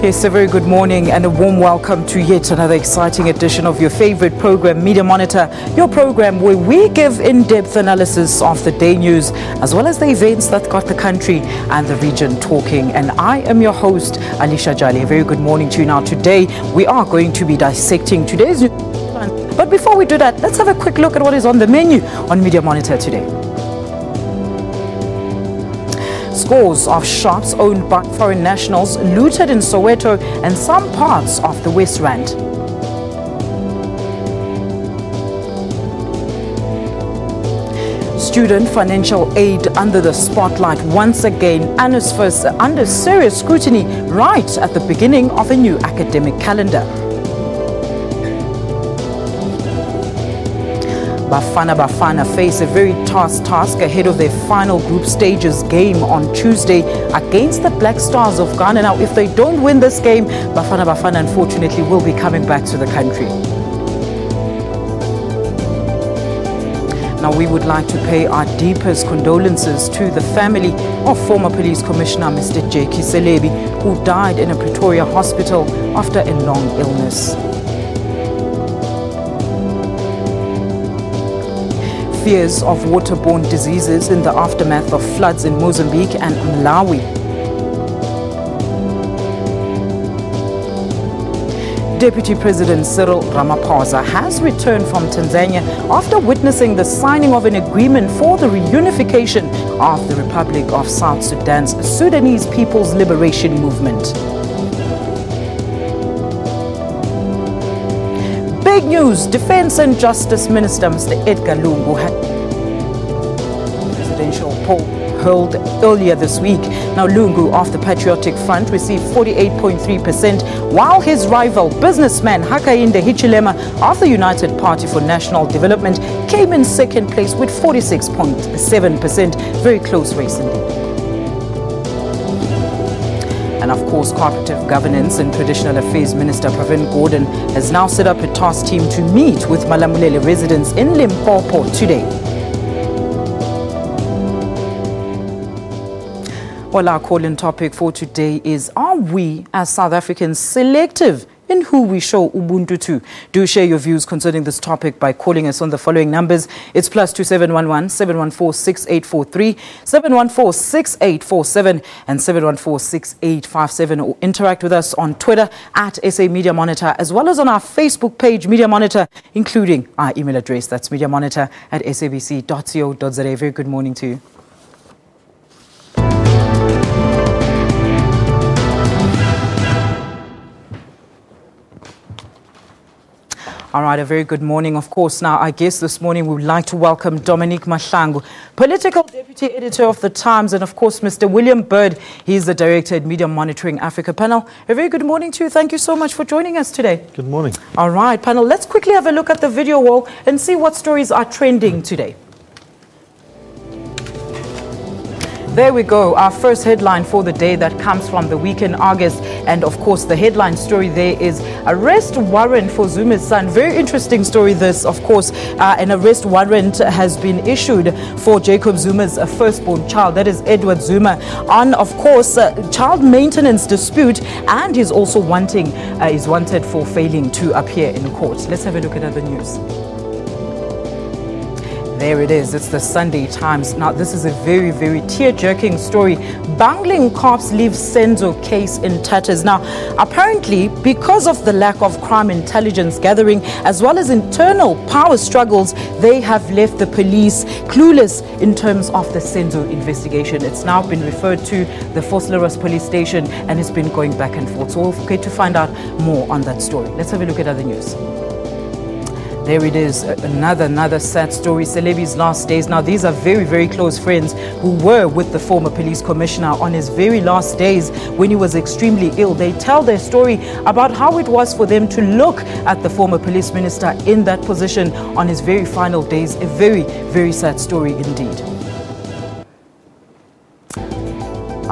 Yes, a very good morning and a warm welcome to yet another exciting edition of your favorite program, Media Monitor, your program where we give in-depth analysis of the day news as well as the events that got the country and the region talking. And I am your host, Alisha Jali. A very good morning to you. Now, today we are going to be dissecting today's news. But before we do that, let's have a quick look at what is on the menu on Media Monitor today. Scores of shops owned by foreign nationals looted in Soweto and some parts of the West Rand. Student financial aid under the spotlight once again, and is first under serious scrutiny right at the beginning of a new academic calendar. Bafana face a very tough task ahead of their final group stages game on Tuesday against the Black Stars of Ghana. Now, if they don't win this game, Bafana unfortunately will be coming back to the country. Now, we would like to pay our deepest condolences to the family of former Police Commissioner Mr. J.K. Selebi, who died in a Pretoria hospital after a long illness. Fears of waterborne diseases in the aftermath of floods in Mozambique and Malawi. Deputy President Cyril Ramaphosa has returned from Tanzania after witnessing the signing of an agreement for the reunification of the Republic of South Sudan's Sudanese People's Liberation Movement. Big news, Defense and Justice Minister Mr. Edgar Lungu had presidential poll held earlier this week. Now, Lungu of the Patriotic Front received 48.3%, while his rival, businessman Hakainde Hichilema of the United Party for National Development came in second place with 46.7%. Very close race indeed. And of course, Cooperative Governance and Traditional Affairs Minister Pravin Gordhan has now set up a task team to meet with Malamulele residents in Limpopo today. Well, our call-in topic for today is, are we as South Africans selective in who we show Ubuntu to? Do share your views concerning this topic by calling us on the following numbers. It's +2711 714 6843, 714 6847 and 714 6857, or interact with us on Twitter at SA Media Monitor, as well as on our Facebook page Media Monitor, including our email address. That's mediamonitor@sabc.co.za. Very good morning to you. All right, a very good morning. Of course, now, I guess this morning we would like to welcome Dominique Mahlangu, Political Deputy Editor of The Times, and of course, Mr. William Bird. He's the Director at Media Monitoring Africa. Panel, a very good morning to you. Thank you so much for joining us today. Good morning. All right, panel, let's quickly have a look at the video wall and see what stories are trending today. There we go, our first headline for the day that comes from the week in August. And of course, the headline story there is arrest warrant for Zuma's son. Very interesting story this, of course. An arrest warrant has been issued for Jacob Zuma's firstborn child, that is Edward Zuma, on, of course, child maintenance dispute, and he's also is wanted for failing to appear in court. Let's have a look at other news. There it is. It's the Sunday Times. Now, this is a very, very tear-jerking story. Bungling cops leave Senzo case in tatters. Now, apparently, because of the lack of crime intelligence gathering, as well as internal power struggles, they have left the police clueless in terms of the Senzo investigation. It's now been referred to the Vosloorus police station, and it's been going back and forth. So we'll get to find out more on that story. Let's have a look at other news. There it is, another sad story, Selebi's last days. Now, these are very, very close friends who were with the former police commissioner on his very last days when he was extremely ill. They tell their story about how it was for them to look at the former police minister in that position on his very final days. A very, very sad story indeed.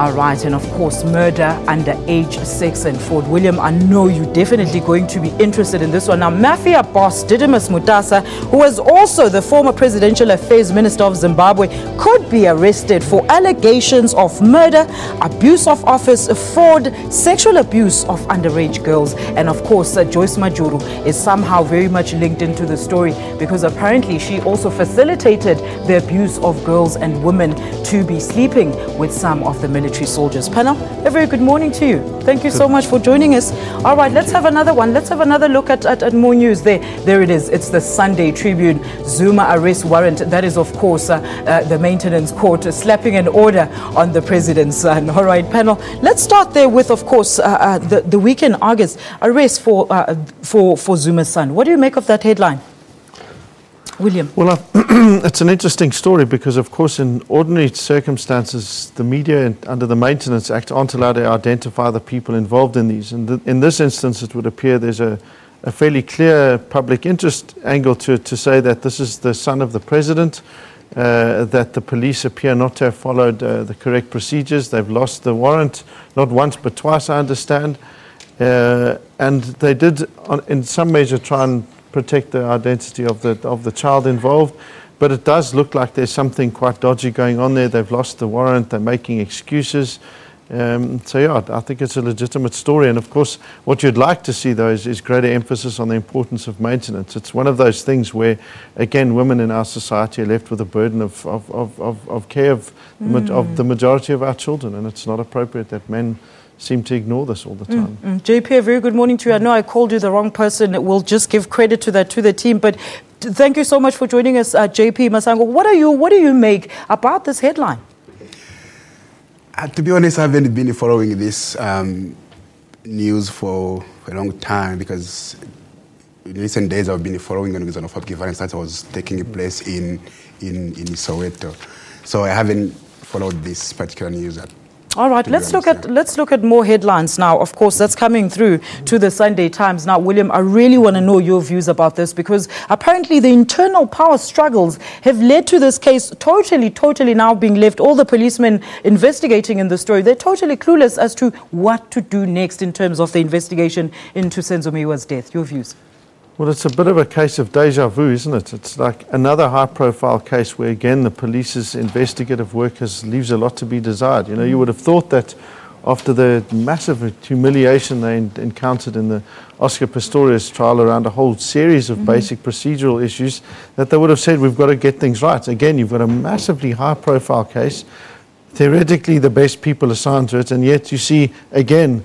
All right, and of course, murder under age 6 in Fort William. I know you're definitely going to be interested in this one. Now, mafia boss Didymus Mutasa, who is also the former Presidential Affairs Minister of Zimbabwe, could be arrested for allegations of murder, abuse of office, fraud, sexual abuse of underage girls. And of course, Joyce Majuru is somehow very much linked into the story because apparently she also facilitated the abuse of girls and women to be sleeping with some of the military soldiers. Panel, a very good morning to you. Thank you so much for joining us. All right, let's have another one. Let's have another look at more news. There it is. It's the Sunday Tribune. Zuma arrest warrant. That is, of course, the maintenance court slapping an order on the president's son. All right, panel. Let's start there with, of course, the weekend August arrest for Zuma's son. What do you make of that headline, William? Well, it's an interesting story because, of course, in ordinary circumstances, the media under the Maintenance Act aren't allowed to identify the people involved in these. And in this instance, it would appear there's a fairly clear public interest angle to say that this is the son of the president, that the police appear not to have followed the correct procedures. They've lost the warrant, not once but twice, I understand. And they did, in some measure, try and protect the identity of the child involved, but it does look like there's something quite dodgy going on there. They've lost the warrant, they're making excuses. So yeah, I think it's a legitimate story, and of course what you'd like to see though is greater emphasis on the importance of maintenance. It's one of those things where, again, women in our society are left with a burden of care of the majority of our children, and it's not appropriate that men seem to ignore this all the time. JP, a very good morning to you. I know I called you the wrong person. We'll just give credit to the team, but thank you so much for joining us, JP Masango. What do you make about this headline? To be honest, I haven't been following this news for a long time because in recent days I've been following the news on violence that was taking place in Soweto. So I haven't followed this particular news. All right, let's look at more headlines now. Of course, that's coming through to the Sunday Times. Now, William, I really want to know your views about this because apparently the internal power struggles have led to this case totally now being left. All the policemen investigating in the story, they're totally clueless as to what to do next in terms of the investigation into Senzo Meyiwa's death. Your views? Well, it's a bit of a case of deja vu, isn't it? It's like another high-profile case where, again, the police's investigative work leaves a lot to be desired. You know, you would have thought that after the massive humiliation they encountered in the Oscar Pistorius trial around a whole series of basic procedural issues, that they would have said, we've got to get things right. Again, you've got a massively high-profile case, theoretically the best people assigned to it, and yet you see, again,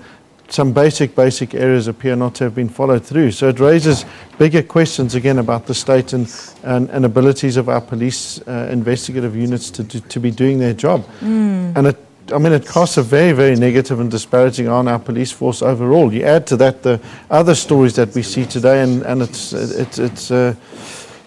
some basic areas appear not to have been followed through. So it raises bigger questions again about the state and abilities of our police investigative units to be doing their job. And it casts a very negative and disparaging on our police force overall. You add to that the other stories that we see today, and it's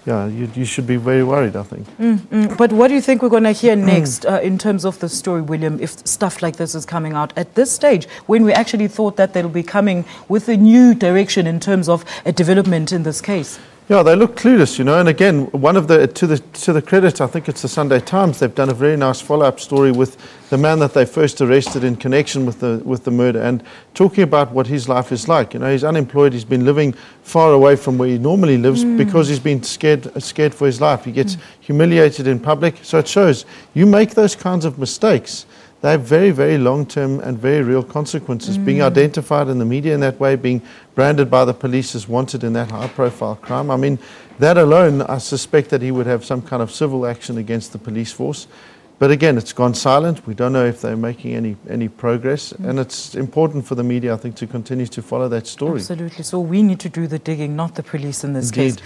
yeah, you should be very worried, I think. But what do you think we're going to hear next in terms of the story, William, if stuff like this is coming out at this stage, when we actually thought that they'll be coming with a new direction in terms of a development in this case? Yeah, they look clueless, you know. And again, one of the to the credit, I think it's the Sunday Times. They've done a very nice follow-up story with the man that they first arrested in connection with the murder, and talking about what his life is like. You know, he's unemployed. He's been living far away from where he normally lives because he's been scared for his life. He gets humiliated in public. So it shows you make those kinds of mistakes, they have very long-term and very real consequences. Being identified in the media in that way, being branded by the police as wanted in that high-profile crime. I mean, that alone, I suspect that he would have some kind of civil action against the police force. But again, it's gone silent. We don't know if they're making any progress. And it's important for the media, I think, to continue to follow that story. Absolutely. So we need to do the digging, not the police in this case.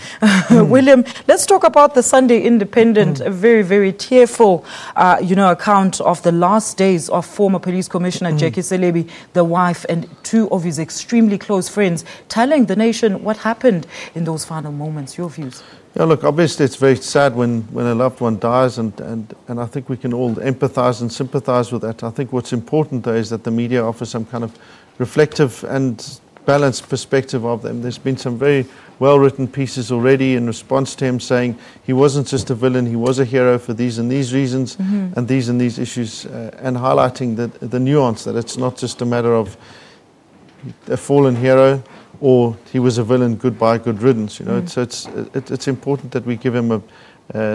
William, let's talk about the Sunday Independent, a very tearful, account of the last days of former Police Commissioner Jackie Selebi, the wife, and two of his extremely close friends, telling the nation what happened in those final moments. Your views? Yeah, look, obviously it's very sad when a loved one dies, and I think we can all empathise and sympathise with that. I think what's important, though, is that the media offers some kind of reflective and balanced perspective of them. There's been some very well-written pieces already in response to him saying he wasn't just a villain, he was a hero for these and these reasons and these issues, and highlighting the nuance that it's not just a matter of a fallen hero or he was a villain, goodbye, good riddance. You know, so it's important that we give him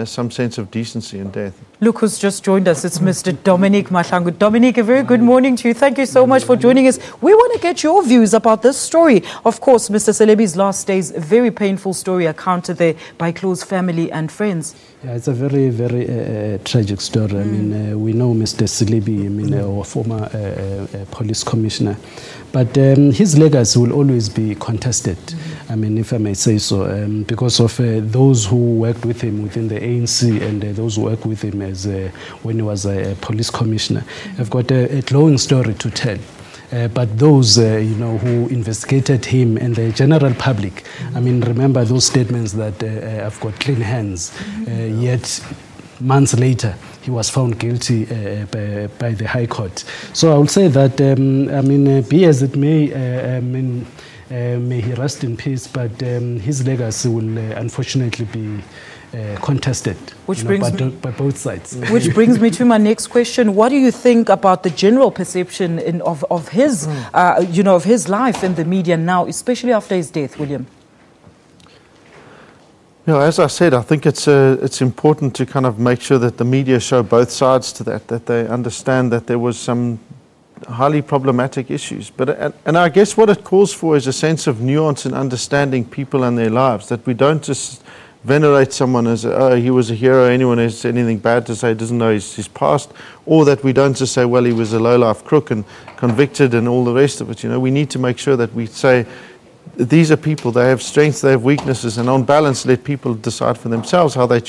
some sense of decency in death. Look who's just joined us. It's Mr. Dominic Mahlangu. Dominic, a very good morning to you. Thank you so much for joining us. We want to get your views about this story. Of course, Mr. Selebi's last days, a very painful story accounted there by close family and friends. Yeah, it's a very, very tragic story. I mean, we know Mr. Selebi, I mean, our former police commissioner. But his legacy will always be contested, I mean, if I may say so, because of those who worked with him within the ANC and those who worked with him as when he was a police commissioner. Have got a glowing story to tell. But those, you know, who investigated him and the general public, I mean, remember those statements that I've got clean hands, yet months later, he was found guilty by the High Court. So I would say that, I mean, be as it may, may he rest in peace, but his legacy will unfortunately be contested, which brings by both sides. Which brings me to my next question. What do you think about the general perception of his, you know, of his life in the media now, especially after his death, William? You know, as I said, I think it's important to kind of make sure that the media show both sides to that they understand that there was some highly problematic issues. But and I guess what it calls for is a sense of nuance in understanding people and their lives, that we don't just venerate someone as, oh, he was a hero, anyone who has anything bad to say doesn't know his past, or that we don't just say, well, he was a low-life crook and convicted and all the rest of it. You know, we need to make sure that we say, these are people, they have strengths, they have weaknesses, and on balance let people decide for themselves how they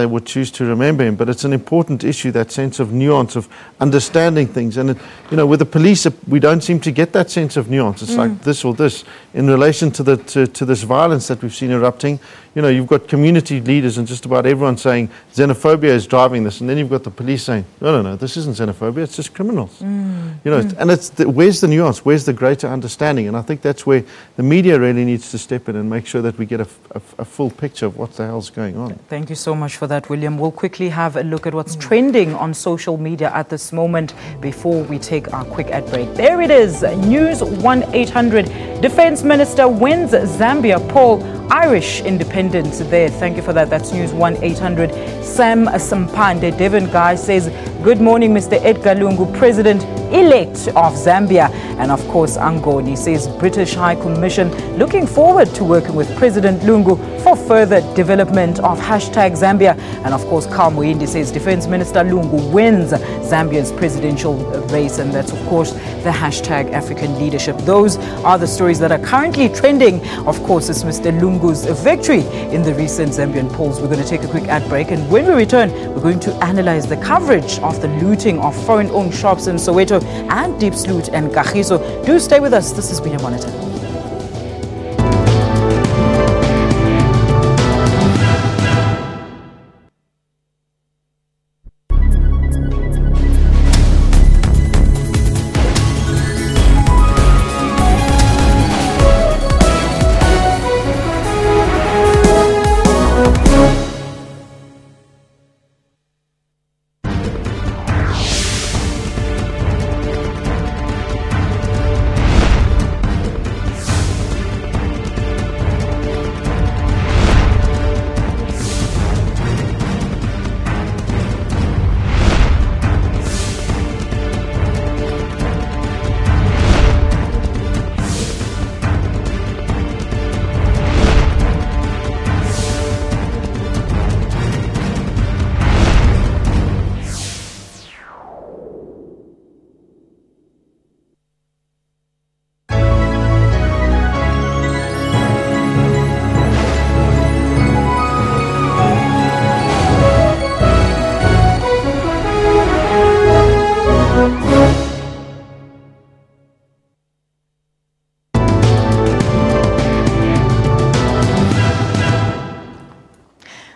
would choose to remember him. But it's an important issue, that sense of nuance, of understanding things. And, you know, with the police, we don't seem to get that sense of nuance. It's like this or this. In relation to this violence that we've seen erupting, you know, you've got community leaders and just about everyone saying xenophobia is driving this. And then you've got the police saying, no, this isn't xenophobia, it's just criminals. You know, and it's where's the nuance? Where's the greater understanding? And I think that's where the media really needs to step in and make sure that we get a full picture of what the hell's going on. Thank you so much for that, William. We'll quickly have a look at what's trending on social media at this moment before we take our quick ad break. There it is, News 1-800. Defense Minister wins Zambia poll. Irish independence there. Thank you for that. That's News 1-800. Sam Sampande, Devon Guy, says, good morning, Mr. Edgar Lungu, President-elect of Zambia. And of course, Angoni says, British High Commission looking forward to working with President Lungu for further development of #Zambia. And of course, Carl Moindi says, Defense Minister Lungu wins Zambia's presidential race. And that's, of course, the #African leadership. Those are the stories that are currently trending. Of course, it's Mr. Lungu's victory in the recent Zambian polls. We're going to take a quick ad break. And when we return, we're going to analyze the coverage of the looting of foreign-owned shops in Soweto and Deep Sloot and Kagiso. Do stay with us. This is Media Monitor.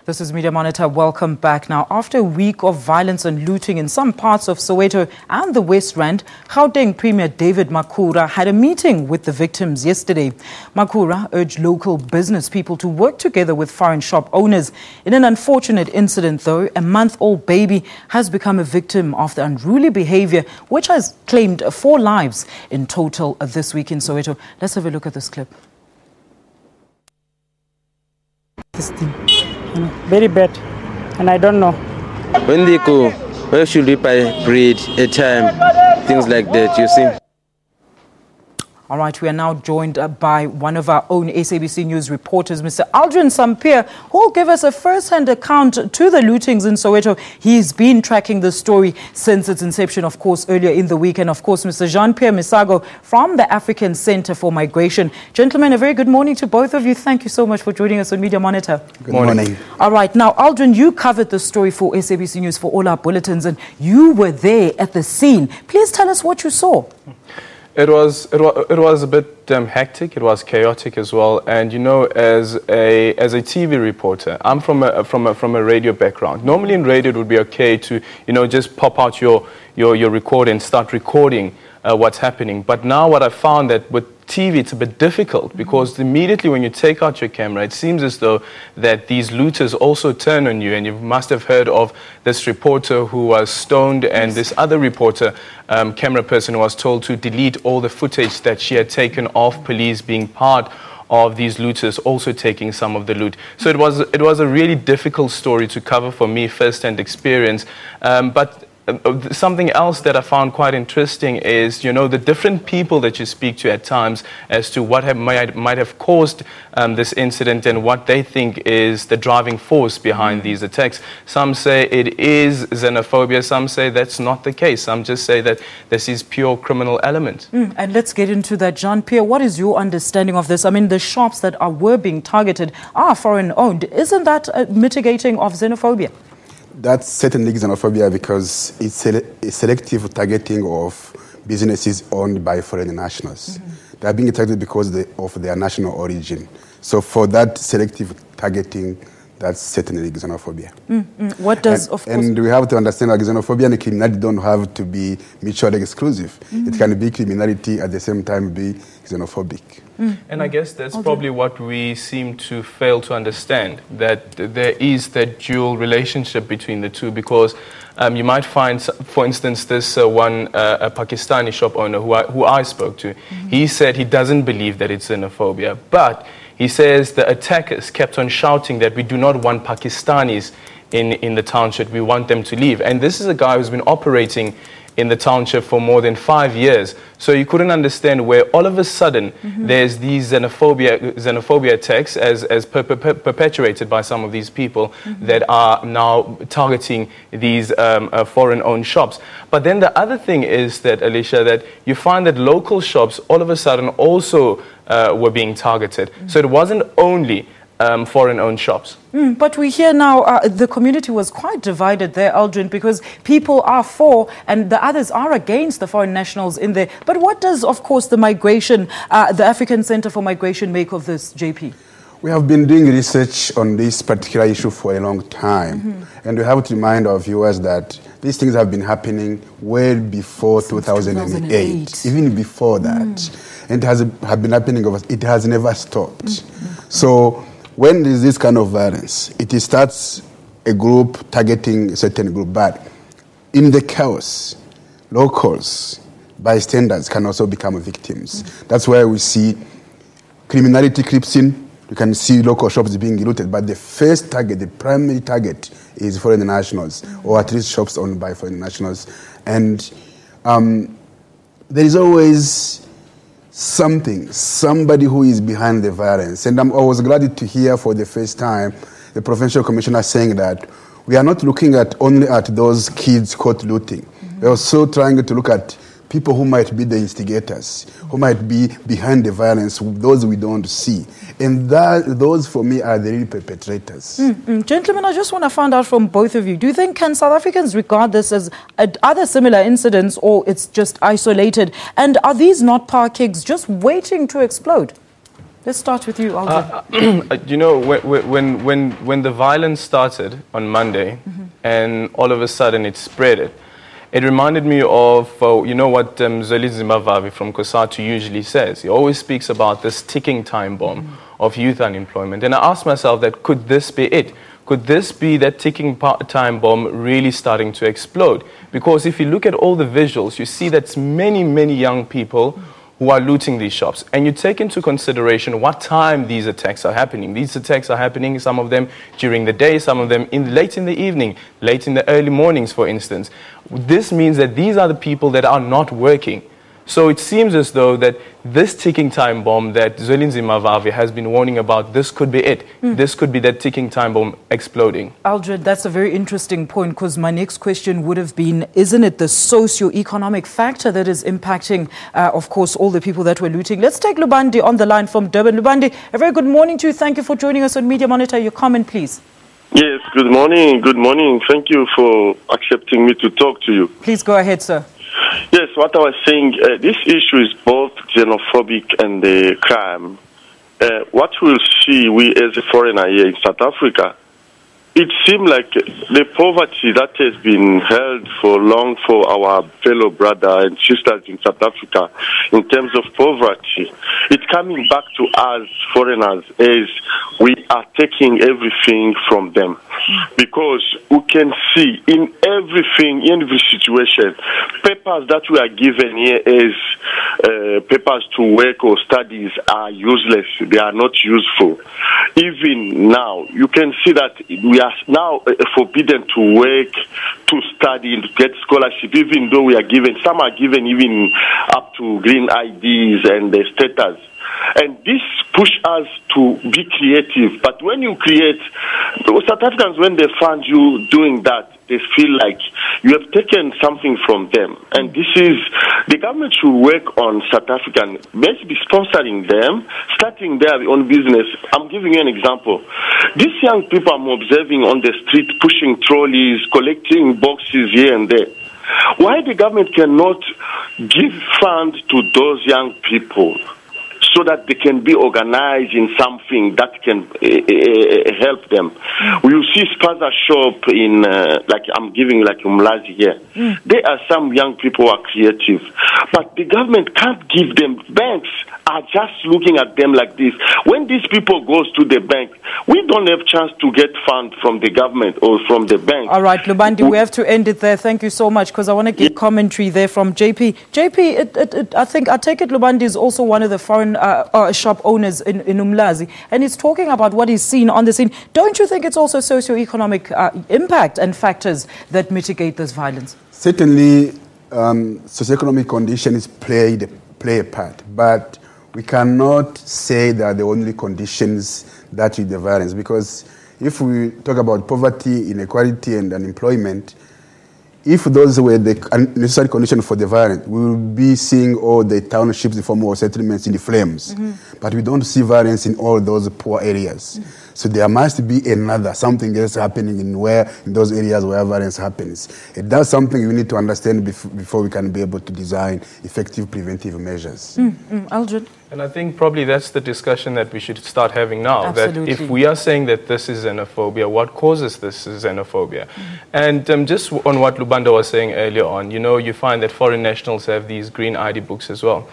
This is Media Monitor. Welcome back. Now, after a week of violence and looting in some parts of Soweto and the West Rand, Gauteng Premier David Makhura had a meeting with the victims yesterday. Makhura urged local business people to work together with foreign shop owners. In an unfortunate incident, though, a month-old baby has become a victim of the unruly behavior, which has claimed 4 lives in total this week in Soweto. Let's have a look at this clip. This thing, very bad, and I don't know. When they go, where should we buy bread, a time, things like that, you see? All right, we are now joined by one of our own SABC News reporters, Mr. Aldrin Sampear, who will give us a first-hand account to the lootings in Soweto. He's been tracking the story since its inception, of course, earlier in the week. And, of course, Mr. Jean-Pierre Misago from the African Center for Migration. Gentlemen, a very good morning to both of you. Thank you so much for joining us on Media Monitor. Good morning. All right, now, Aldrin, you covered the story for SABC News for all our bulletins, and you were there at the scene. Please tell us what you saw. It was a bit hectic. It was chaotic as well. And you know, as a TV reporter, I'm from a radio background. Normally in radio, it would be okay to just pop out your recorder and start recording what's happening. But now what I found that with TV, it's a bit difficult because immediately when you take out your camera, it seems as though that these looters also turn on you. And you must have heard of this reporter who was stoned and this other reporter, camera person, who was told to delete all the footage that she had taken of police being part of these looters also taking some of the loot. So it was a really difficult story to cover for me, first-hand experience. But something else that I found quite interesting is, the different people that you speak to at times as to what might have caused this incident and what they think is the driving force behind these attacks. Some say it is xenophobia. Some say that's not the case. Some just say that this is pure criminal element. And let's get into that. Jean-Pierre, what is your understanding of this? I mean, the shops that were being targeted are foreign-owned. Isn't that a mitigating of xenophobia? That's certainly xenophobia because it's a selective targeting of businesses owned by foreign nationals. They are being targeted because of their national origin. So for that selective targeting, that's certainly xenophobia. What does, of course... And we have to understand that xenophobia and criminality don't have to be mutually exclusive. It can be criminality at the same time be xenophobic. And I guess that's probably what we seem to fail to understand, that there is that dual relationship between the two, because you might find, for instance, this a Pakistani shop owner who I spoke to. He said he doesn't believe that it's xenophobia, but he says the attackers kept on shouting that we do not want Pakistanis in the township, we want them to leave. And this is a guy who's been operating in the township for more than 5 years. So you couldn't understand where all of a sudden there's these xenophobia attacks as perpetuated by some of these people that are now targeting these foreign-owned shops. But then the other thing is that, Alicia, that you find that local shops all of a sudden also were being targeted. So it wasn't only foreign-owned shops. But we hear now the community was quite divided there, Aldrin, because people are for and the others are against the foreign nationals in there. But what does, of course, the African Center for Migration make of this, JP? We have been doing research on this particular issue for a long time. And we have to remind our viewers that these things have been happening well before 2008, even before that. And it has been happening, it has never stopped. So when there's this kind of violence, it starts a group targeting a certain group, but in the chaos, locals, bystanders can also become victims. That's why we see criminality creeps in. You can see local shops being looted, but the first target, the primary target, is foreign nationals, or at least shops owned by foreign nationals. And there is always somebody who is behind the violence. And I was glad to hear for the first time the provincial commissioner saying that we are not looking only at those kids caught looting. We're also trying to look at people who might be the instigators, who might be behind the violence, those we don't see. And those, for me, are the real perpetrators. Gentlemen, I just want to find out from both of you, do you think can South Africans regard this as other similar incidents, or it's just isolated? And are these not parkings just waiting to explode? Let's start with you, Aldrin. You know, when the violence started on Monday, and all of a sudden it spread, it reminded me of, you know, what Zweli Mavave from COSATU usually says. He always speaks about this ticking time bomb of youth unemployment. And I asked myself that, could this be it? Could this be that ticking time bomb really starting to explode? Because if you look at all the visuals, you see that many, many young people who are looting these shops. And you take into consideration what time these attacks are happening. These attacks are happening, some of them during the day, some of them late in the evening, late in the early mornings, for instance. This means that these are the people that are not working. So it seems as though that this ticking time bomb that Zweli Mavave has been warning about, this could be it. This could be that ticking time bomb exploding. Aldred, that's a very interesting point, because my next question would have been, isn't it the socio-economic factor that is impacting, of course, all the people that were looting? Let's take Lubandi on the line from Durban. Lubandi, a very good morning to you. Thank you for joining us on Media Monitor. Your comment, please. Yes, good morning. Good morning. Thank you for accepting me to talk to you. Please go ahead, sir. Yes, what I was saying, this issue is both xenophobic and crime. What we'll see, we as a foreigner here in South Africa, it seems like the poverty that has been held for long for our fellow brothers and sisters in South Africa in terms of poverty, it's coming back to us foreigners as we are taking everything from them. Because we can see in everything, in every situation, papers that we are given here as papers to work or studies are useless. They are not useful. Even now, you can see that we are now forbidden to work, to study, to get scholarship, even though we are given, some are given even up to green IDs and status. And this pushes us to be creative. But when you create, South Africans, when they find you doing that, they feel like you have taken something from them. And this is, the government should work on South African, maybe sponsoring them, starting their own business. I'm giving you an example. These young people I'm observing on the street, pushing trolleys, collecting boxes here and there. Why the government cannot give funds to those young people so that they can be organized in something that can help them? We will see Spaza shop in, like I'm giving like Umlazi here. There are some young people who are creative, but the government can't give them. Banks are just looking at them like this. When these people goes to the bank, we don't have chance to get funds from the government or from the bank. All right, Lubandi, we have to end it there. Thank you so much, because I want to get commentary there from JP. JP, I take it Lubandi is also one of the foreign shop owners in Umlazi, and he's talking about what he's seen on the scene. Don't you think it's also socio-economic impact and factors that mitigate this violence? Certainly, socio-economic conditions play a part, but we cannot say they are the only conditions that lead the violence, because if we talk about poverty, inequality, and unemployment, if those were the necessary conditions for the violence, we will be seeing all the townships, the former settlements in the flames. But we don't see violence in all those poor areas. So there must be something else happening in those areas where violence happens. That's something we need to understand before we can be able to design effective preventive measures. Aldrin? And I think probably that's the discussion that we should start having now. Absolutely. That if we are saying that this is xenophobia, what causes this xenophobia? And just on what Lubanda was saying earlier on, you know, you find that foreign nationals have these green ID books as well.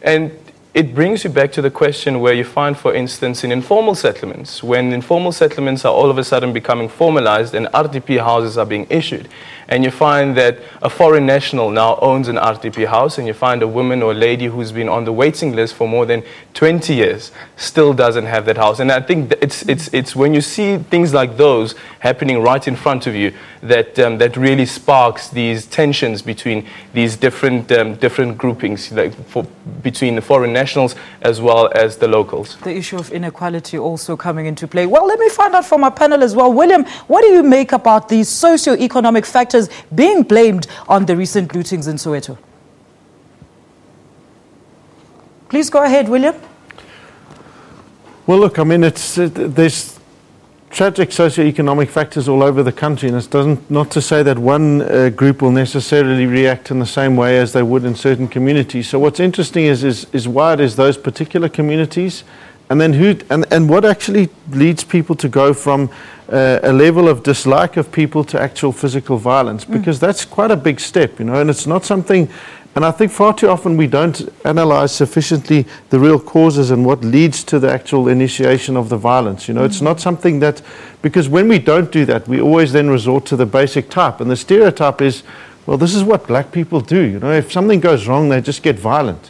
And it brings you back to the question where you find, for instance, in informal settlements, when informal settlements are all of a sudden becoming formalized and RDP houses are being issued, and you find that a foreign national now owns an RDP house, and you find a woman or a lady who's been on the waiting list for more than 20 years still doesn't have that house. And I think it's when you see things like those happening right in front of you that that really sparks these tensions between these different groupings, like between the foreign nationals as well as the locals. The issue of inequality also coming into play. Well, let me find out from our panel as well. William, what do you make about these socio-economic factors being blamed on the recent lootings in Soweto? Please go ahead, William. Well, look, I mean, there's tragic socio-economic factors all over the country, and it's not to say that one group will necessarily react in the same way as they would in certain communities. So what's interesting is why it is those particular communities And then and what actually leads people to go from a level of dislike of people to actual physical violence? Because that's quite a big step, and it's not something, and I think far too often we don't analyze sufficiently the real causes and what leads to the actual initiation of the violence. It's not something that, because when we don't do that, we always then resort to the basic type, and the stereotype is, well, this is what black people do. If something goes wrong, they just get violent,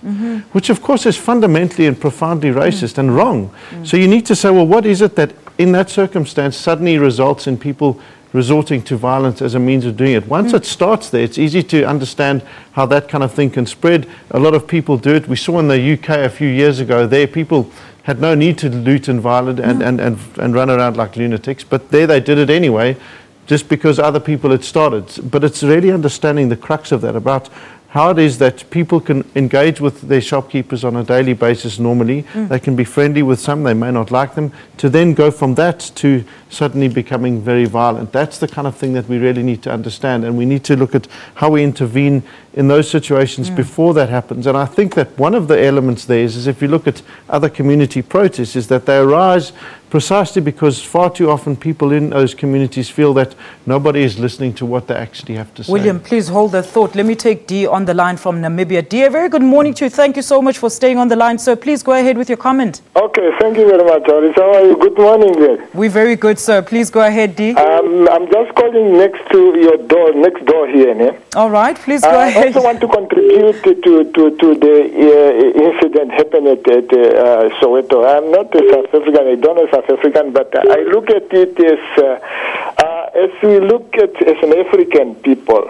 which of course is fundamentally and profoundly racist and wrong. So you need to say, well, what is it that in that circumstance suddenly results in people resorting to violence as a means of doing it? Once it starts there, it's easy to understand how that kind of thing can spread. A lot of people do it. We saw in the UK a few years ago, there people had no need to loot and violent and run around like lunatics, but there they did it anyway, just because other people had started. But it's really understanding the crux of that, about how it is that people can engage with their shopkeepers on a daily basis normally. They can be friendly with some, they may not like them, to then go from that to suddenly becoming very violent. That's the kind of thing that we really need to understand, and we need to look at how we intervene in those situations before that happens. And I think that one of the elements there is if you look at other community protests, is that they arise precisely because far too often people in those communities feel that nobody is listening to what they actually have to say. William, please hold that thought. Let me take Dee on the line from Namibia. Dee, a very good morning to you. Thank you so much for staying on the line. So please go ahead with your comment. Okay, thank you very much, Doris. How are you? Good morning, then. We're very good, sir. Please go ahead, Dee. I'm just calling next door here. Ne? All right, please go ahead. I also want to contribute to the incident happened at Soweto. I'm not a South African. I don't know South African, but I look at it as we look at as an African people.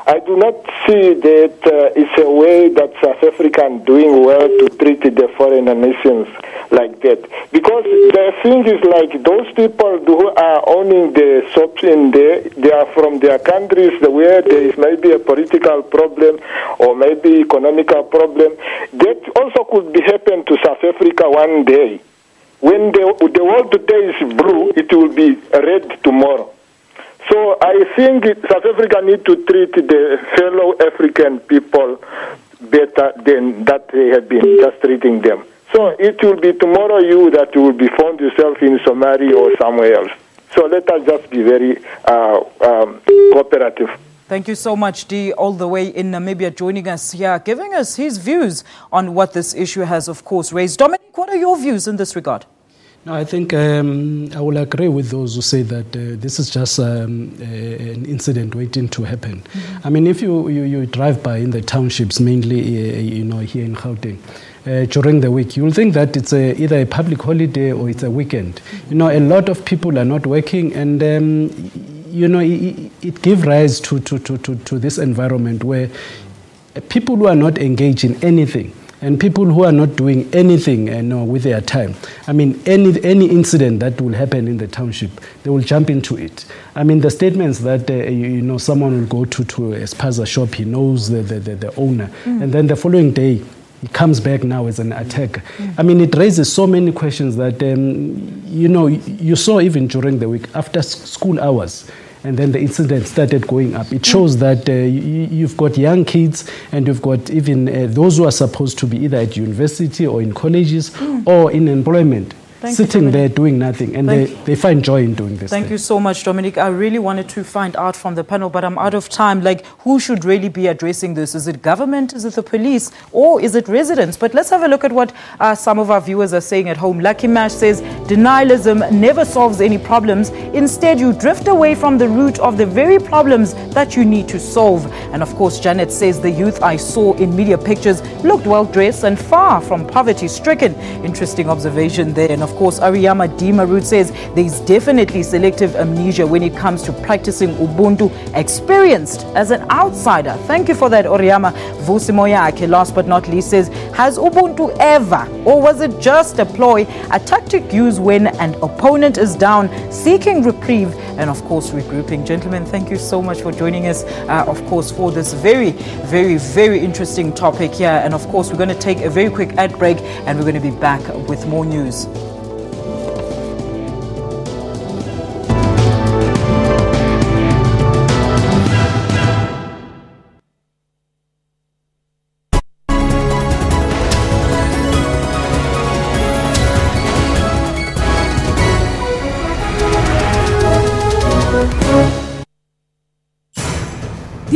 I do not see that it's a way that South African doing well to treat the foreign nations like that. Because the thing is like those people who are owning the shops in there, they are from their countries where there is maybe a political problem or maybe economical problem. That also could be happen to South Africa one day. When the world today is blue, it will be red tomorrow. So I think South Africa need to treat the fellow African people better than that they have been just treating them. So it will be tomorrow you that will be found yourself in Somalia or somewhere else. So let us just be very cooperative. Thank you so much, Dee, all the way in Namibia, joining us here, giving us his views on what this issue has, of course, raised. Dominic, what are your views in this regard? No, I think I will agree with those who say that this is just an incident waiting to happen. I mean, if you drive by in the townships, mainly here in Gauteng, during the week, you'll think that it's either a public holiday or it's a weekend. A lot of people are not working, and it gives rise to this environment where people who are not engaged in anything, and people who are not doing anything with their time. I mean, any incident that will happen in the township, they will jump into it. I mean, the statements that, someone will go to a spaza shop, he knows the owner, and then the following day, he comes back now as an attacker. I mean, it raises so many questions that, you saw even during the week, after school hours, and then the incident started going up. It shows that you've got young kids, and you've got even those who are supposed to be either at university or in colleges or in employment. Sitting there doing nothing, and they find joy in doing this. Thank you so much, Dominic. I really wanted to find out from the panel, but I'm out of time. Like, who should really be addressing this? Is it government? Is it the police? Or is it residents? But let's have a look at what some of our viewers are saying at home. Lucky Mash says, denialism never solves any problems. Instead, you drift away from the root of the very problems that you need to solve. And of course, Janet says, the youth I saw in media pictures looked well-dressed and far from poverty-stricken. Interesting observation there. And of course, Ariyama Dimarut says there is definitely selective amnesia when it comes to practicing Ubuntu, experienced as an outsider. Thank you for that, Oriyama. Vusimoyake, last but not least, says, has Ubuntu ever, or was it just a ploy, a tactic used when an opponent is down, seeking reprieve and, of course, regrouping? Gentlemen, thank you so much for joining us, of course, for this very, very, very interesting topic here. And, of course, we're going to take a very quick ad break, and we're going to be back with more news.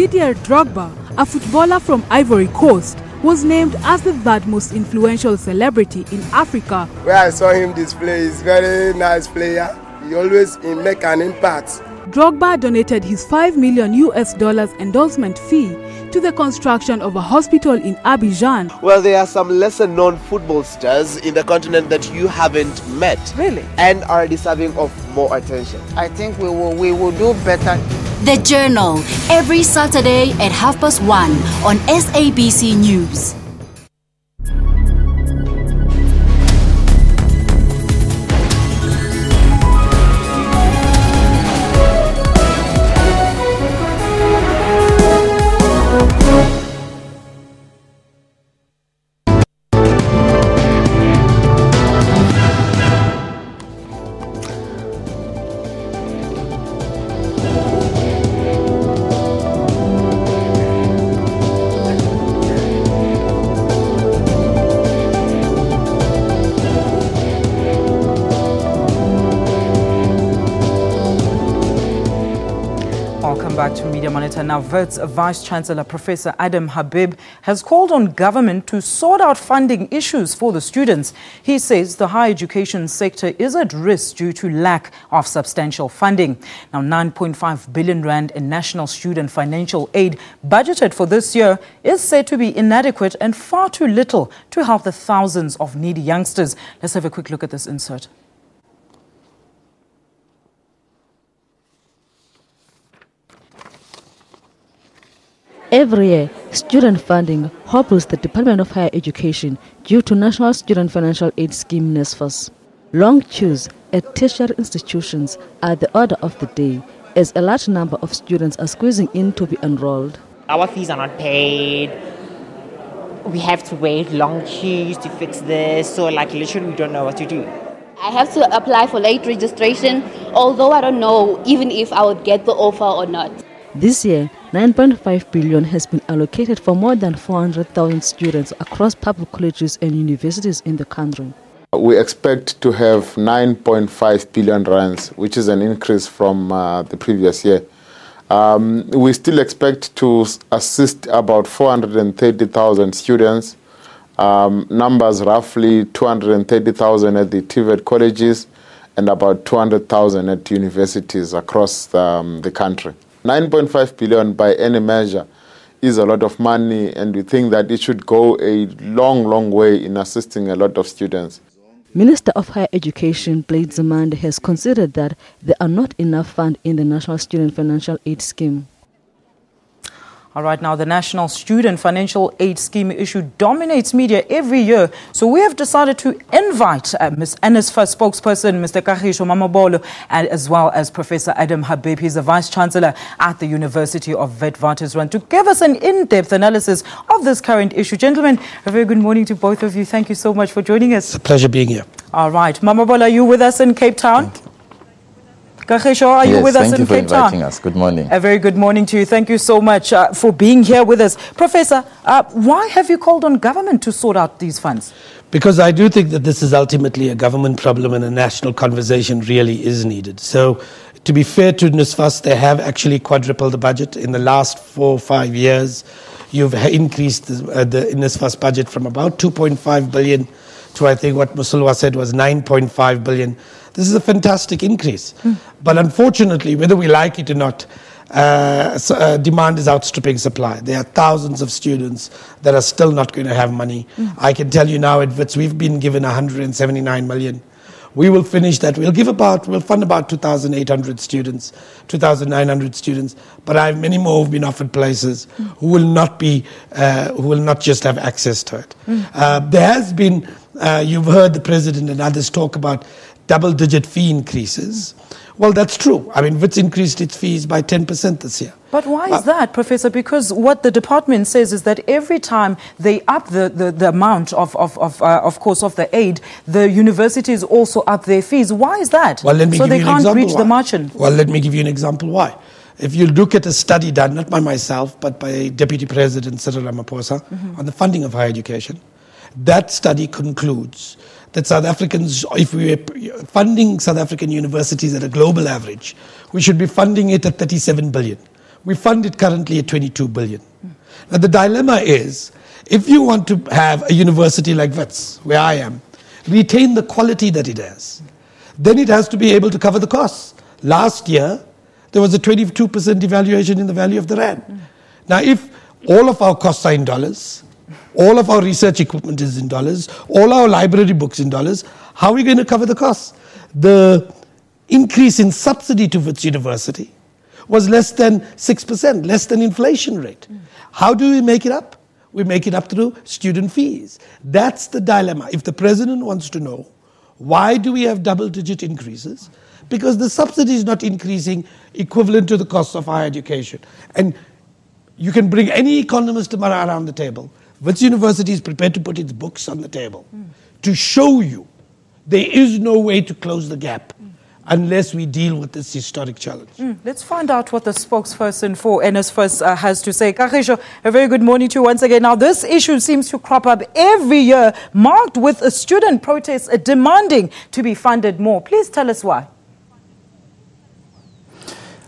Didier Drogba, a footballer from Ivory Coast, was named as the third most influential celebrity in Africa. Where I saw him display, he's very nice player. He always make an impact. Drogba donated his $5 million endorsement fee to the construction of a hospital in Abidjan. Well, there are some lesser-known football stars in the continent that you haven't met. Really? And are deserving of more attention. I think we will do better. The Journal, every Saturday at 1:30 on SABC News. Back to Media Monitor now. Wits Vice-Chancellor Professor Adam Habib has called on government to sort out funding issues for the students. He says the higher education sector is at risk due to lack of substantial funding. Now, 9.5 billion rand in national student financial aid budgeted for this year is said to be inadequate and far too little to help the thousands of needy youngsters. Let's have a quick look at this insert. Every year, student funding hobbles the Department of Higher Education due to National Student Financial Aid Scheme NSFAS. Long queues at tertiary institutions are the order of the day, as a large number of students are squeezing in to be enrolled. Our fees are not paid. We have to wait long queues to fix this, so literally we don't know what to do. I have to apply for late registration, although I don't know even if I would get the offer or not. This year, 9.5 billion has been allocated for more than 400,000 students across public colleges and universities in the country. We expect to have 9.5 billion rands, which is an increase from the previous year. We still expect to assist about 430,000 students, numbers roughly 230,000 at the TVET colleges and about 200,000 at universities across the country. 9.5 billion by any measure is a lot of money, and we think that it should go a long, long way in assisting a lot of students. Minister of Higher Education, Blade Zamande, has considered that there are not enough funds in the National Student Financial Aid Scheme. All right, now the National Student Financial Aid Scheme issue dominates media every year. So we have decided to invite Ms. NSFAS spokesperson, Mr. Kagiso Mamabolo, and as well as Professor Adam Habib. He's the Vice-Chancellor at the University of Witwatersrand, to give us an in-depth analysis of this current issue. Gentlemen, a very good morning to both of you. Thank you so much for joining us. It's a pleasure being here. All right. Mamabolo, are you with us in Cape Town? Kagiso, are you with us in Cape Town? Thank you for inviting us. Good morning. A very good morning to you. Thank you so much for being here with us. Professor, why have you called on government to sort out these funds? Because I do think that this is ultimately a government problem and a national conversation really is needed. So, to be fair to NSFAS, they have actually quadrupled the budget. In the last 4 or 5 years, you've increased the NSFAS budget from about 2.5 billion to, I think what Musulwa said was 9.5 billion. This is a fantastic increase. But unfortunately, whether we like it or not, demand is outstripping supply. There are thousands of students that are still not going to have money. I can tell you now at WITS, we've been given 179 million. We will finish that. We'll fund about 2,800 students, 2,900 students. But I have many more who've been offered places who will not just have access to it. There has been, you've heard the president and others talk about double-digit fee increases. Well, that's true. I mean, WITS increased its fees by 10% this year. But why is that, Professor? Because what the department says is that every time they up the amount of course, of the aid, the universities also up their fees. Why is that? Well, let me so give they you an can't example reach why. the margin. Well, let me give you an example why. If you look at a study done, not by myself, but by Deputy President Cyril Ramaphosa on the funding of higher education, that study concludes that South Africans, if we were funding South African universities at a global average, we should be funding it at 37 billion. We fund it currently at 22 billion. Now the dilemma is, if you want to have a university like Wits, where I am, retain the quality that it has, then it has to be able to cover the costs. Last year, there was a 22% devaluation in the value of the rand. Now, if all of our costs are in dollars, all of our research equipment is in dollars, all our library books in dollars, how are we going to cover the costs? The increase in subsidy to Wits University was less than 6%, less than inflation rate. How do we make it up? We make it up through student fees. That's the dilemma. If the president wants to know, why do we have double-digit increases? Because the subsidy is not increasing equivalent to the cost of higher education. And you can bring any economist tomorrow around the table. Wits University is prepared to put its books on the table to show you there is no way to close the gap unless we deal with this historic challenge. Let's find out what the spokesperson for NSFAS has to say. Kagiso, a very good morning to you once again. Now, this issue seems to crop up every year, marked with a student protest demanding to be funded more. Please tell us why.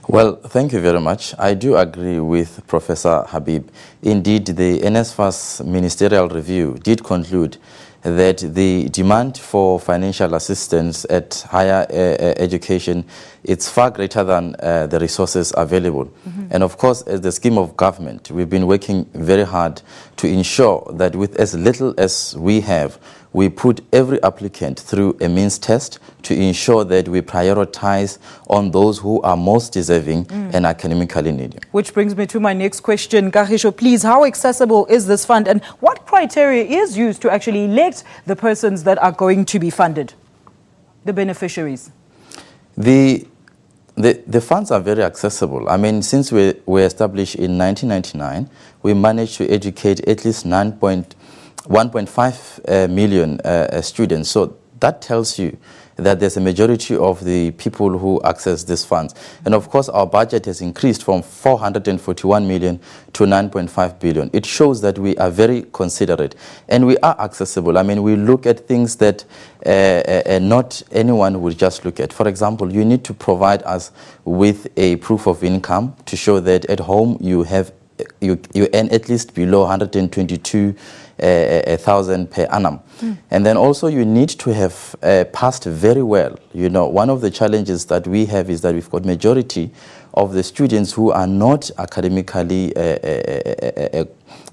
Well, thank you very much. I do agree with Professor Habib. Indeed, the NSFAS ministerial review did conclude that the demand for financial assistance at higher education is far greater than the resources available. And of course, as the scheme of government, we've been working very hard to ensure that with as little as we have, we put every applicant through a means test to ensure that we prioritize on those who are most deserving and academically needy. Which brings me to my next question. Kagiso, please, how accessible is this fund and what criteria is used to actually elect the persons that are going to be funded, the beneficiaries? The funds are very accessible. I mean, since we were established in 1999, we managed to educate at least 1.5 million students. So that tells you that there's a majority of the people who access these funds. And of course, our budget has increased from 441 million to 9.5 billion. It shows that we are very considerate and we are accessible. I mean, we look at things that not anyone would just look at. For example, you need to provide us with a proof of income to show that at home you have you earn at least below 122,000 per annum. And then also you need to have passed very well. You know, one of the challenges that we have is that we've got majority of the students who are not academically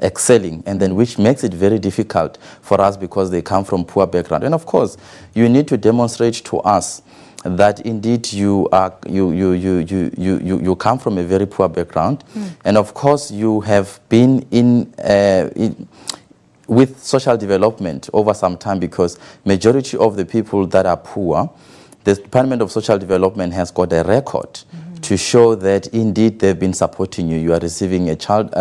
excelling, and then which makes it very difficult for us because they come from poor background. And of course, you need to demonstrate to us that indeed you come from a very poor background, and of course you have been with social development over some time, because majority of the people that are poor, the Department of Social Development has got a record to show that indeed they've been supporting you. You are receiving a child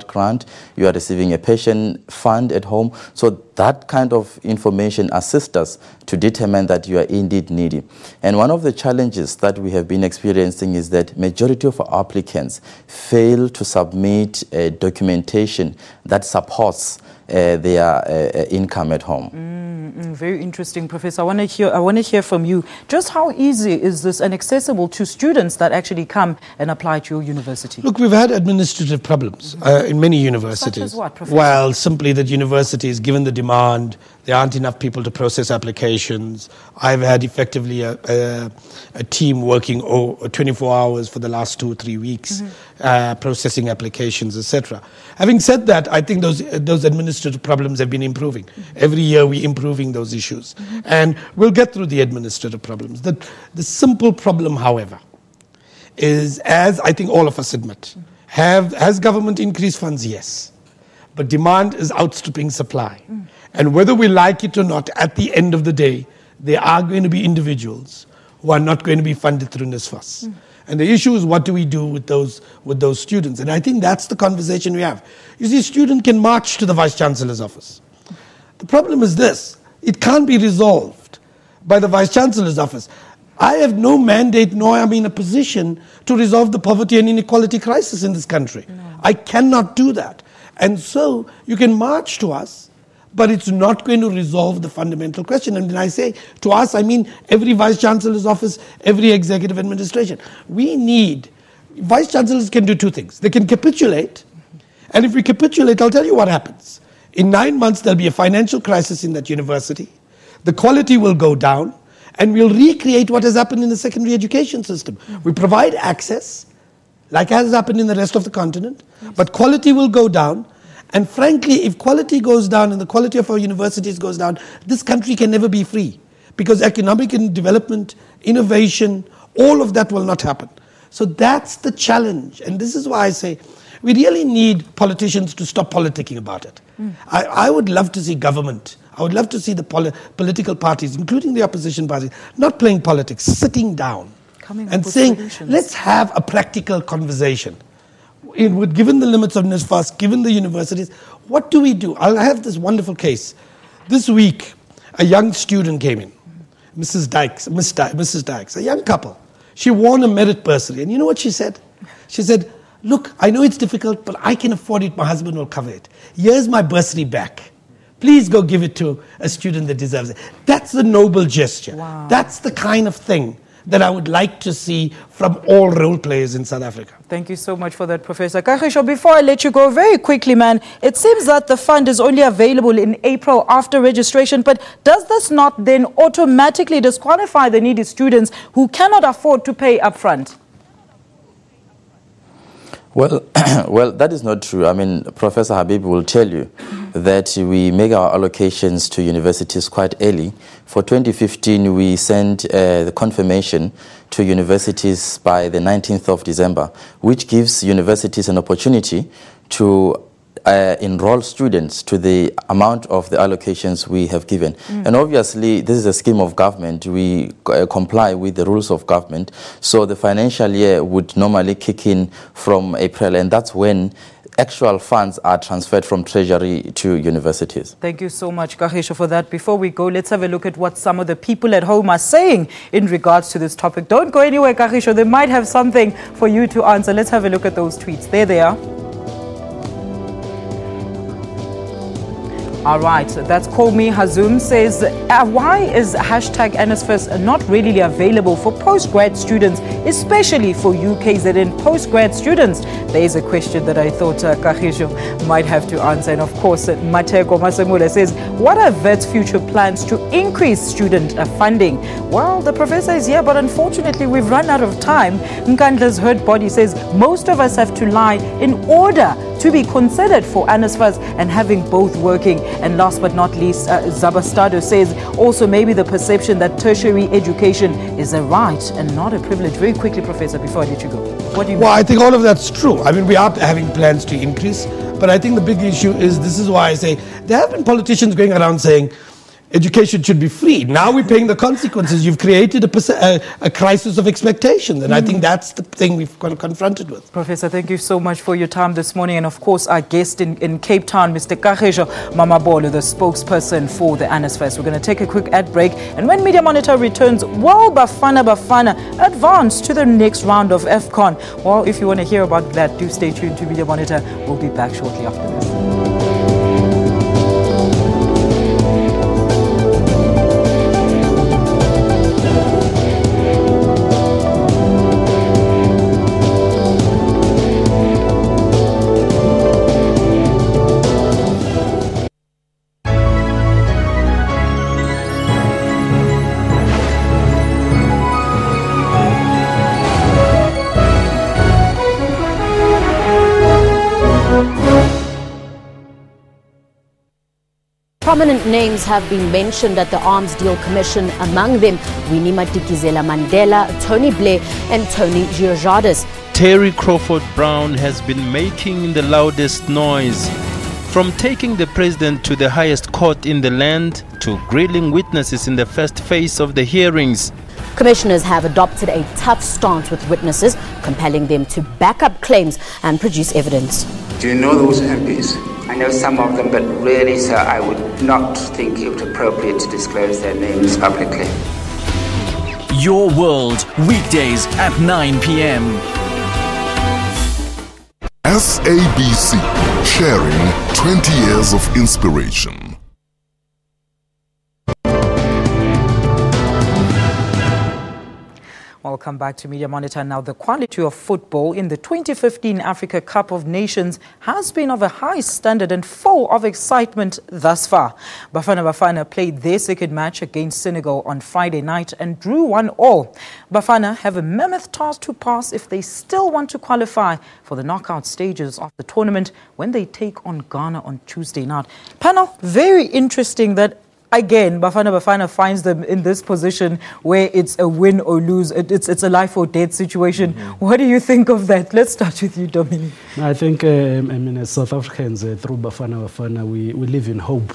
grant, you are receiving a pension fund at home. So that kind of information assists us to determine that you are indeed needy. And one of the challenges that we have been experiencing is that majority of our applicants fail to submit documentation that supports their income at home. Very interesting, Professor. I want to hear from you. Just how easy is this and accessible to students that actually come and apply to your university? Look, we've had administrative problems in many universities. Such as what, Professor? Well, simply that universities, given the demand, there aren't enough people to process applications. I've had effectively a team working 24 hours for the last 2 or 3 weeks, processing applications, etc. Having said that, I think those administrative problems have been improving. Every year we're improving those issues. And we'll get through the administrative problems. The simple problem, however, is, as I think all of us admit, has government increased funds? Yes. But demand is outstripping supply. And whether we like it or not, at the end of the day, there are going to be individuals who are not going to be funded through NSFAS. And the issue is, what do we do with those students? And I think that's the conversation we have. You see, a student can march to the Vice-Chancellor's office. The problem is this: it can't be resolved by the Vice-Chancellor's office. I have no mandate, nor am I in a position to resolve the poverty and inequality crisis in this country. No. I cannot do that. And so you can march to us, but it's not going to resolve the fundamental question. And when I say to us, I mean every Vice-Chancellor's office, every executive administration. We need Vice chancellors can do two things. They can capitulate, and if we capitulate, I'll tell you what happens. In 9 months, there'll be a financial crisis in that university. The quality will go down, and we'll recreate what has happened in the secondary education system. We provide access, like has happened in the rest of the continent, but quality will go down. And frankly, if quality goes down and the quality of our universities goes down, this country can never be free. Because economic development, innovation, all of that will not happen. So that's the challenge. And this is why I say we really need politicians to stop politicking about it. I would love to see government, I would love to see the political parties, including the opposition parties, not playing politics, sitting down and saying, solutions. Let's have a practical conversation. Given the limits of NSFAS, given the universities, what do we do? I have this wonderful case. This week, a young student came in, Mrs. Dykes, a young couple. She won a merit bursary. And you know what she said? She said, look, I know it's difficult, but I can afford it. My husband will cover it. Here's my bursary back. Please go give it to a student that deserves it. That's the noble gesture. Wow. That's the kind of thing that I would like to see from all role players in South Africa. Thank you so much for that, Professor Kagiso. Before I let you go, very quickly, man, it seems that the fund is only available in April after registration, but does this not then automatically disqualify the needy students who cannot afford to pay upfront? Well, well, that is not true. I mean, Professor Habib will tell you that we make our allocations to universities quite early. For 2015, we sent the confirmation to universities by the 19th of December, which gives universities an opportunity to enroll students to the amount of the allocations we have given. And obviously, this is a scheme of government. We comply with the rules of government. So the financial year would normally kick in from April, and that's when actual funds are transferred from Treasury to universities. Thank you so much, Kagiso, for that. Before we go, let's have a look at what some of the people at home are saying in regards to this topic. Don't go anywhere, Kagiso. They might have something for you to answer. Let's have a look at those tweets. There they are. All right, that's Call Me Hazum says, why is hashtag NSFAS not readily available for postgrad students, especially for UKZN postgrad students? There is a question that I thought Kagiso might have to answer. And of course, Mateko Masemula says, what are VET's future plans to increase student funding? Well, the professor is here, but unfortunately, we've run out of time. Nkandla's Hurt Body says, most of us have to lie in order to be considered for NSFAS and having both working. And last but not least, Zabastado says also maybe the perception that tertiary education is a right and not a privilege. Very quickly, Professor, before I let you go. What do you mean? I think all of that's true. I mean, we are having plans to increase, but I think the big issue is, this is why I say, there have been politicians going around saying, education should be free. Now we're paying the consequences. You've created a crisis of expectation, and I think that's the thing we've confronted with. Professor, thank you so much for your time this morning. And of course, our guest in Cape Town, Mr. Kagiso Mamabolo, the spokesperson for the NSFAS. We're going to take a quick ad break. And when Media Monitor returns, well, Bafana advance to the next round of AFCON. Well, if you want to hear about that, do stay tuned to Media Monitor. We'll be back shortly after this. Prominent names have been mentioned at the Arms Deal Commission, among them Winnie Madikizela-Mandela, Tony Blair and Tony Georgiades. Terry Crawford Brown has been making the loudest noise, from taking the president to the highest court in the land to grilling witnesses in the first phase of the hearings. Commissioners have adopted a tough stance with witnesses, compelling them to back up claims and produce evidence. Do you know those MPs? I know some of them, but really, sir, I would not think it appropriate to disclose their names publicly. Your World, weekdays at 9 p.m. SABC, sharing 20 years of inspiration. Welcome. Welcome back to Media Monitor. Now, the quality of football in the 2015 Africa Cup of Nations has been of a high standard and full of excitement thus far. Bafana played their second match against Senegal on Friday night and drew 1-1. Bafana have a mammoth task to pass if they still want to qualify for the knockout stages of the tournament when they take on Ghana on Tuesday night. Panel, very interesting that again, Bafana finds them in this position where it's a win or lose. It's a life or death situation. What do you think of that? Let's start with you, Dominic. I think, as South Africans, through Bafana, we live in hope.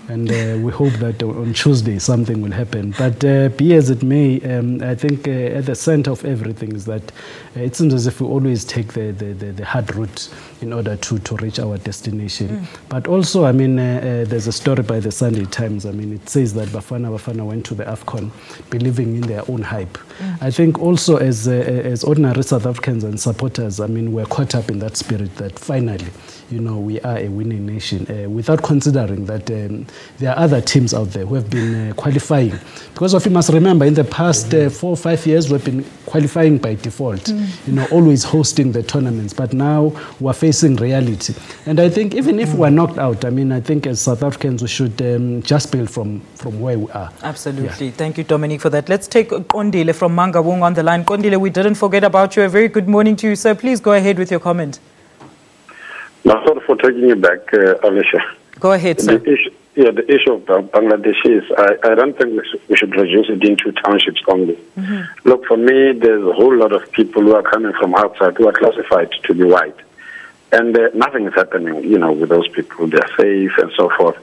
And we hope that on Tuesday something will happen. But be as it may, I think at the center of everything is that it seems as if we always take the hard route in order to reach our destination. But also, I mean, there's a story by the Sunday Times. I mean, it says that Bafana went to the AFCON believing in their own hype. I think also as ordinary South Africans and supporters, I mean, we're caught up in that spirit that finally, you know, we are a winning nation, without considering that there are other teams out there who have been qualifying. Because you must remember, in the past 4 or 5 years, we've been qualifying by default, you know, always hosting the tournaments. But now we're facing reality. And I think even if we're knocked out, I mean, I think as South Africans, we should just build from where we are. Absolutely. Yeah. Thank you, Dominic, for that. Let's take Kondile from Mangawung on the line. Kondile, we didn't forget about you. A very good morning to you, sir. Please go ahead with your comment. No, sorry for taking you back, Alicia. Go ahead, sir. The issue of Bangladesh is, I don't think we should reduce it into townships only. Look, for me, there's a whole lot of people who are coming from outside who are classified to be white. And nothing is happening, you know, with those people. They're safe and so forth.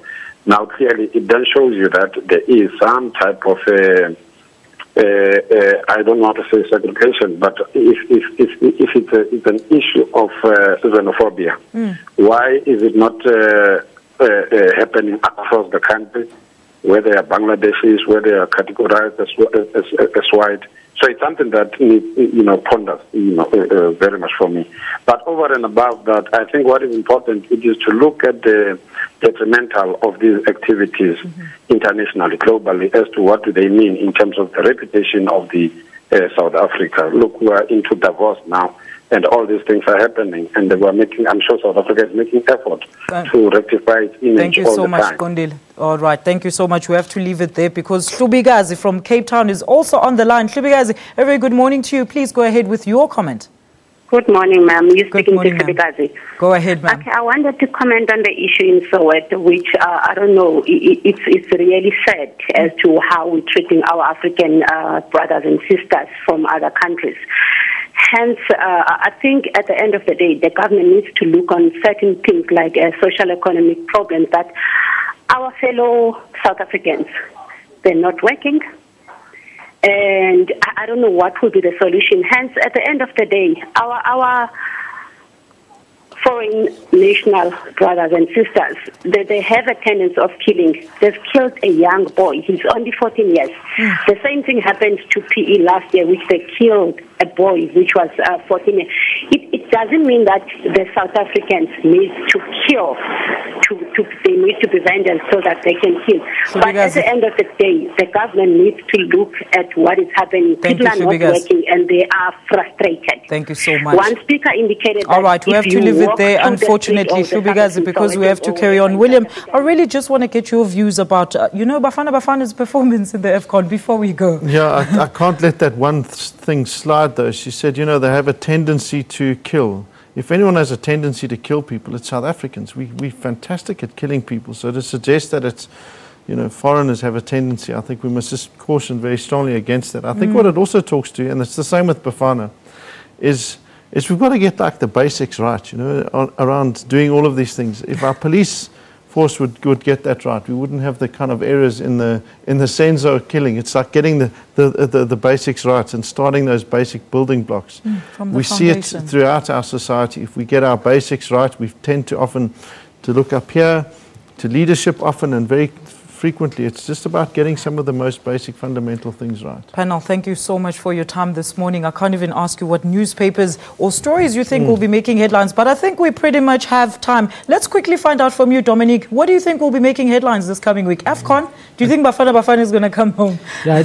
Now, clearly, it then shows you that there is some type of, I don't want to say segregation, but if it's an issue of xenophobia, why is it not happening across the country, where they are Bangladeshis, where they are categorized as white? So it's something that needs, you know, ponders, you know, very much for me. But over and above that, I think what is important is to look at the detrimental of these activities internationally, globally, as to what do they mean in terms of the reputation of the South Africa. Look, we are into divorce now, and all these things are happening, and we are making, I'm sure South Africa is making effort to rectify its image. Thank you so much, Kondile. All right, thank you so much. We have to leave it there because Hlubigazi from Cape Town is also on the line. Hlubigazi, a very good morning to you. Please go ahead with your comment. Good morning, ma'am. You're speaking to Hlubigazi. Go ahead, ma'am. Okay, I wanted to comment on the issue in Soweto, which I don't know, it's really sad as to how we're treating our African brothers and sisters from other countries. Hence, I think at the end of the day, the government needs to look on certain things like social economic problems that our fellow South Africans, they're not working. And I don't know what will be the solution. Hence, at the end of the day, our foreign national brothers and sisters, they have a tendency of killing. They've killed a young boy. He's only 14 years. The same thing happened to PE last year, which they killed a boy which was 14 years. It doesn't mean that the South Africans need to kill. They need to be vengeance so that they can kill. But at the end of the day, the government needs to look at what is happening. People are not working and they are frustrated. Thank you so much. One speaker indicated that all right, we have to leave it there, unfortunately, Hlubigazi, because we have to carry on. William, I really just want to get your views about, you know, Bafana's performance in the AFCON before we go. Yeah, I can't let that one thing slide, though. She said, you know, they have a tendency to kill. If anyone has a tendency to kill people, it's South Africans. We're fantastic at killing people. So to suggest that it's, you know, foreigners have a tendency, I think we must just caution very strongly against that. I think what it also talks to, and it's the same with Bafana, is we've got to get like the basics right, you know, around doing all of these things. If our police force would get that right, we wouldn't have the kind of errors in the Senzo killing. It's like getting the basics right and starting those basic building blocks. We see it throughout our society. If we get our basics right, we tend to often to look up here to leadership often and very frequently. It's just about getting some of the most basic fundamental things right. Panel, thank you so much for your time this morning. I can't even ask you what newspapers or stories you think will be making headlines, but I think we pretty much have time. Let's quickly find out from you, Dominique. What do you think will be making headlines this coming week? AFCON, do you think Bafana is going to come home? Yeah, I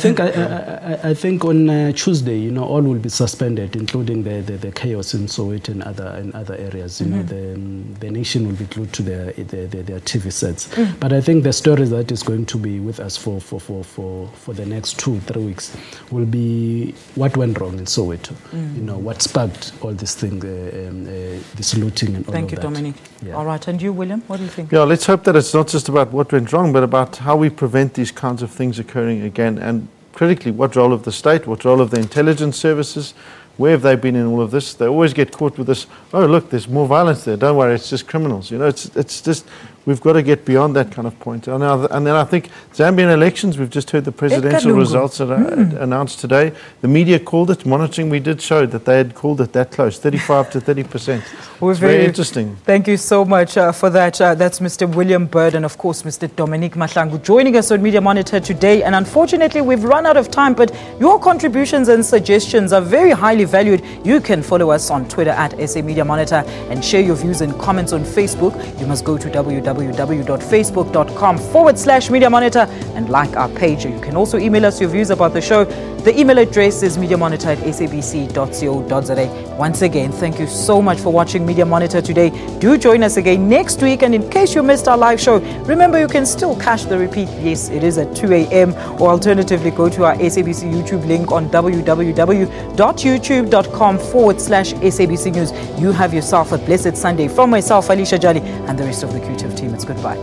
think on Tuesday, you know, all will be suspended, including the chaos in Soweto and other areas. You know, the nation will be glued to their TV sets. But I think the story that is going to be with us for the next 2-3 weeks will be what went wrong in Soweto. You know, what sparked all this thing, this looting and all Thank of you, that. Dominique. Yeah. All right, and you, William, what do you think? Yeah, let's hope that it's not just about what went wrong, but about how we prevent these kinds of things occurring again. And critically, what role of the state, what role of the intelligence services, where have they been in all of this? They always get caught with this, oh, look, there's more violence there. Don't worry, it's just criminals. You know, it's just, we've got to get beyond that kind of point. And then I think Zambian elections, we've just heard the presidential results that are announced today. The media called it, monitoring we did show that they had called it that close, 35 to 30%. It's very interesting. Thank you so much for that. That's Mr. William Bird and, of course, Mr. Dominique Mahlangu joining us on Media Monitor today. And unfortunately, we've run out of time, but your contributions and suggestions are very highly valued. You can follow us on Twitter at SA Media Monitor and share your views and comments on Facebook. You must go to www.facebook.com/Media Monitor and like our page. You can also email us your views about the show. The email address is mediamonitor@sabc.co.za. Once again, thank you so much for watching Media Monitor today. Do join us again next week. And in case you missed our live show, remember you can still catch the repeat. Yes, it is at 2 a.m. Or alternatively, go to our SABC YouTube link on www.youtube.com/SABC News. You have yourself a blessed Sunday. From myself, Alicia Jali, and the rest of the creative team. It's goodbye.